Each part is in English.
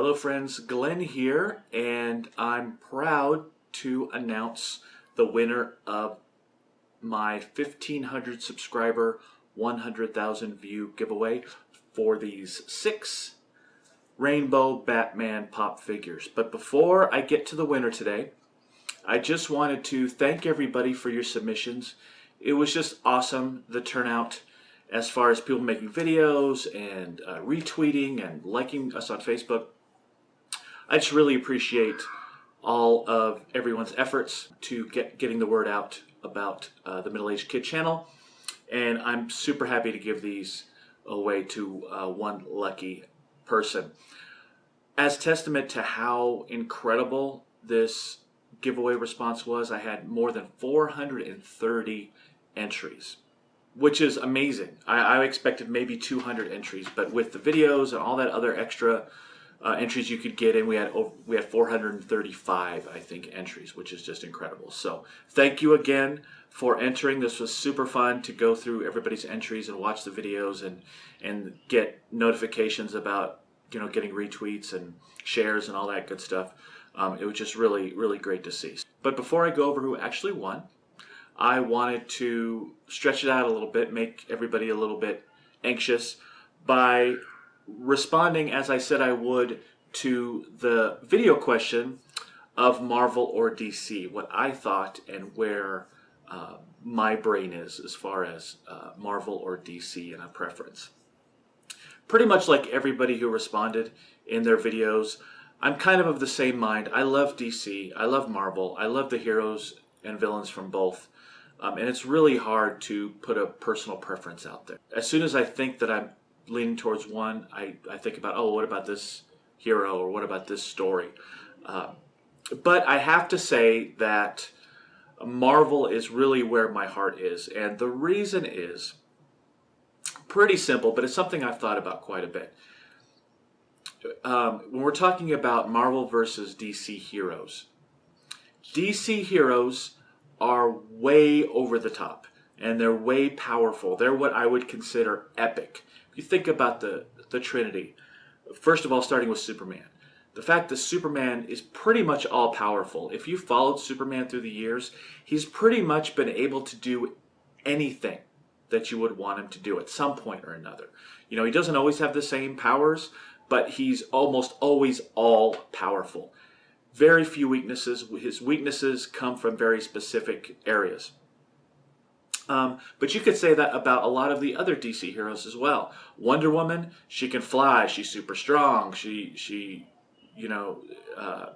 Hello friends, Glenn here, and I'm proud to announce the winner of my 1,500 subscriber, 100,000 view giveaway for these 6 Rainbow Batman pop figures. But before I get to the winner today, I just wanted to thank everybody for your submissions. It was just awesome, the turnout, as far as people making videos and retweeting and liking us on Facebook. I just really appreciate all of everyone's efforts to getting the word out about the Middle-Aged Kid channel, and I'm super happy to give these away to one lucky person. As testament to how incredible this giveaway response was, I had more than 430 entries, which is amazing. I expected maybe 200 entries, but with the videos and all that other extra entries you could get in, we had 435, I think, entries, which is just incredible. So thank you again for entering. This was super fun to go through everybody's entries and watch the videos and get notifications about, you know, getting retweets and shares and all that good stuff. It was just really, really great to see. But before I go over who actually won, I wanted to stretch it out a little bit, make everybody a little bit anxious by responding, as I said I would, to the video question of Marvel or DC, what I thought and where my brain is as far as Marvel or DC and a preference. Pretty much like everybody who responded in their videos, I'm kind of the same mind. I love DC, I love Marvel, I love the heroes and villains from both. And it's really hard to put a personal preference out there. As soon as I think that I'm leaning towards one, I think about, oh, what about this hero, or what about this story? But I have to say that Marvel is really where my heart is, and the reason is pretty simple, but it's something I've thought about quite a bit. When we're talking about Marvel versus DC heroes, DC heroes are way over the top, and they're way powerful. They're what I would consider epic. If you think about the Trinity, first of all, starting with Superman. The fact that Superman is pretty much all powerful. If you followed Superman through the years, he's pretty much been able to do anything that you would want him to do at some point or another. You know, he doesn't always have the same powers, but he's almost always all powerful. Very few weaknesses. His weaknesses come from very specific areas. But you could say that about a lot of the other DC heroes as well. Wonder Woman, she can fly. She's super strong. She you know,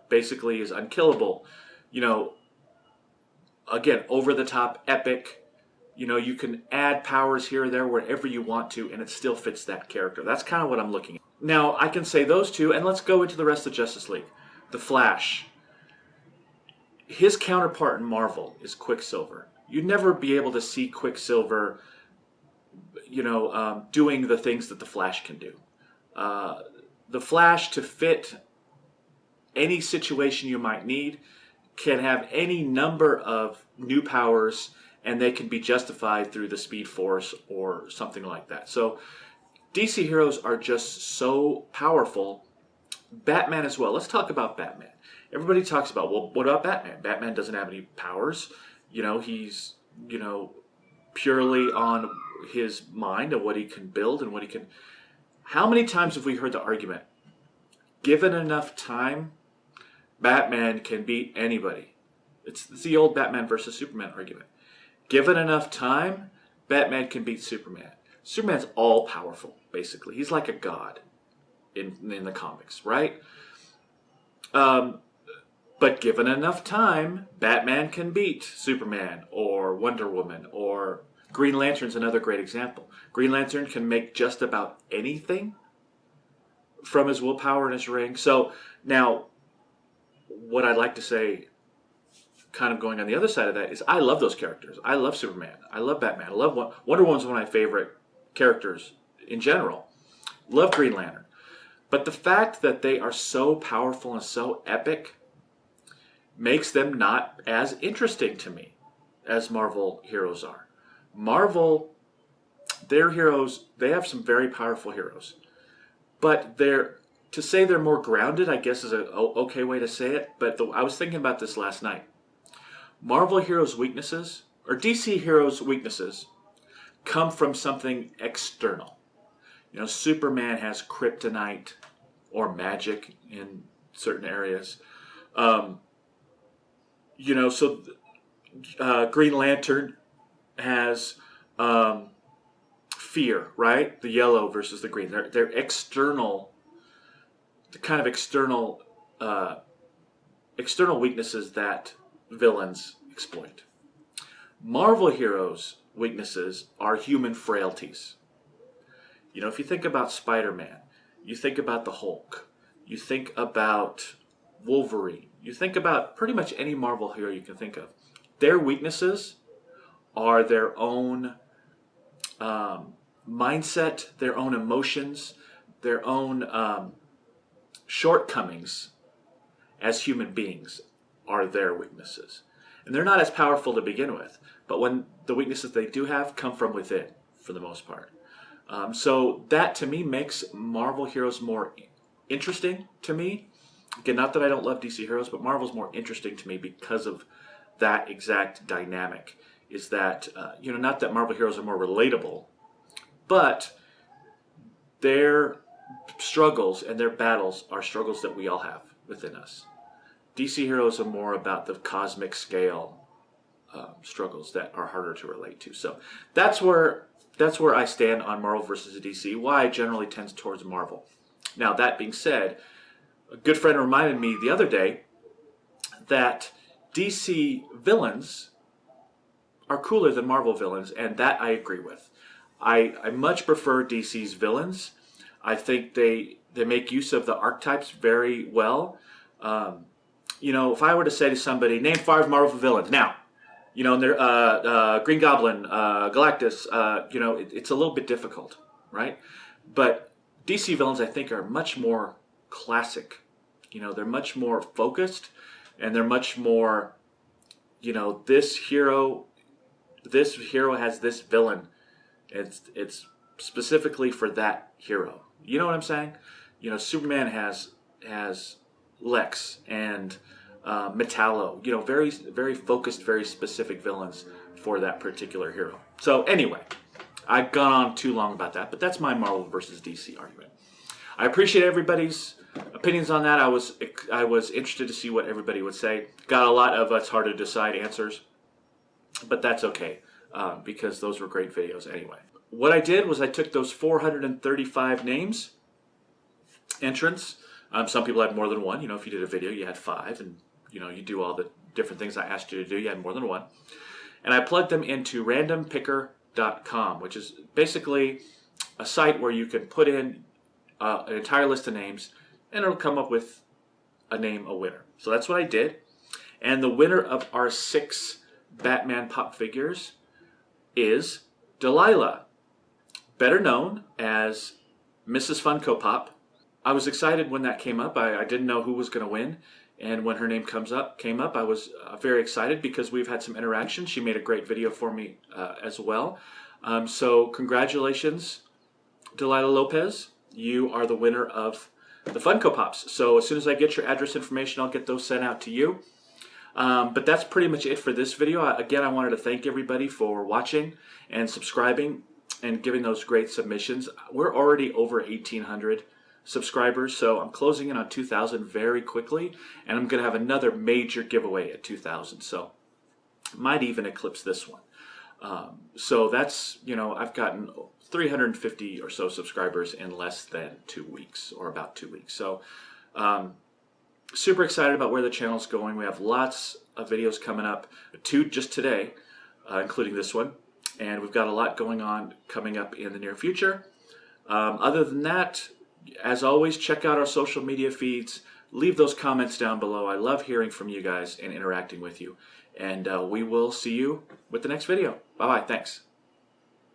basically is unkillable. You know, again, over the top, epic. You know, you can add powers here or there wherever you want to, and it still fits that character. That's kind of what I'm looking at. Now, I can say those two, and let's go into the rest of Justice League. The Flash. His counterpart in Marvel is Quicksilver. You'd never be able to see Quicksilver, you know, doing the things that the Flash can do. The Flash, to fit any situation you might need, can have any number of new powers, and they can be justified through the Speed Force or something like that. So DC heroes are just so powerful. Batman as well. Let's talk about Batman. Everybody talks about, well, what about Batman? Batman doesn't have any powers. You know, he's, you know, purely on his mind and what he can build and what he can... How many times have we heard the argument, given enough time, Batman can beat anybody? It's the old Batman versus Superman argument. Given enough time, Batman can beat Superman. Superman's all powerful, basically. He's like a god in the comics, right? But given enough time, Batman can beat Superman or Wonder Woman, or Green Lantern's another great example. Green Lantern can make just about anything from his willpower and his ring. So now, what I'd like to say, kind of going on the other side of that, is I love those characters. I love Superman. I love Batman. I love Wonder Woman's one of my favorite characters in general. Love Green Lantern. But the fact that they are so powerful and so epic makes them not as interesting to me as Marvel heroes are. Marvel, their heroes, they have some very powerful heroes, but they're to say they're more grounded, I guess, is a okay way to say it. But I was thinking about this last night. Marvel heroes' weaknesses, or DC heroes' weaknesses, come from something external. You know, Superman has kryptonite or magic in certain areas. You know, so Green Lantern has fear, right? The yellow versus the green. They're external, the kind of external weaknesses that villains exploit. Marvel heroes' weaknesses are human frailties. You know, if you think about Spider-Man, you think about the Hulk, you think about Wolverine, you think about pretty much any Marvel hero you can think of. Their weaknesses are their own mindset, their own emotions, their own shortcomings as human beings are their weaknesses. And they're not as powerful to begin with, but when the weaknesses they do have come from within, for the most part. So that to me makes Marvel heroes more interesting to me. Again, not that I don't love DC heroes, but Marvel's more interesting to me because of that exact dynamic. Is that, you know, not that Marvel heroes are more relatable, but their struggles and their battles are struggles that we all have within us. DC heroes are more about the cosmic scale struggles that are harder to relate to. So that's where I stand on Marvel versus DC. Why I generally tends towards Marvel. Now that being said, a good friend reminded me the other day that DC villains are cooler than Marvel villains, and that I agree with. I much prefer DC's villains. I think they make use of the archetypes very well. You know, if I were to say to somebody, name 5 Marvel villains, now, you know, they're Green Goblin, Galactus, you know, it's a little bit difficult, right? But DC villains, I think, are much more classic. You know, they're much more focused, and they're much more, you know, this hero has this villain. It's specifically for that hero. You know what I'm saying? You know, Superman has Lex and Metallo. You know, very very focused, very specific villains for that particular hero. So anyway, I've gone on too long about that, but that's my Marvel versus DC argument. I appreciate everybody's opinions on that. I was interested to see what everybody would say. Got a lot of it's hard to decide answers, but that's okay because those were great videos anyway. What I did was I took those 435 names, entrants. Some people had more than one. You know, if you did a video, you had 5, and you know, you do all the different things I asked you to do. You had more than one, and I plugged them into randompicker.com, which is basically a site where you can put in an entire list of names, and it'll come up with a winner. So that's what I did, and the winner of our 6 Batman pop figures is Delilah, better known as Mrs. Funko Pop. I was excited when that came up. I didn't know who was going to win, and when her name came up, I was very excited because we've had some interaction. She made a great video for me as well. So congratulations, Delilah Lopez. You are the winner of the Funko Pops. So as soon as I get your address information, I'll get those sent out to you. But that's pretty much it for this video. Again, I wanted to thank everybody for watching and subscribing and giving those great submissions. We're already over 1,800 subscribers, so I'm closing in on 2,000 very quickly, and I'm going to have another major giveaway at 2,000, so might even eclipse this one. So that's, you know, I've gotten 350 or so subscribers in less than 2 weeks, or about 2 weeks. So super excited about where the channel's going. We have lots of videos coming up, 2 just today, including this one, and we've got a lot going on coming up in the near future. Other than that, as always, check out our social media feeds. Leave those comments down below. I love hearing from you guys and interacting with you. And we will see you with the next video. Bye-bye. Thanks.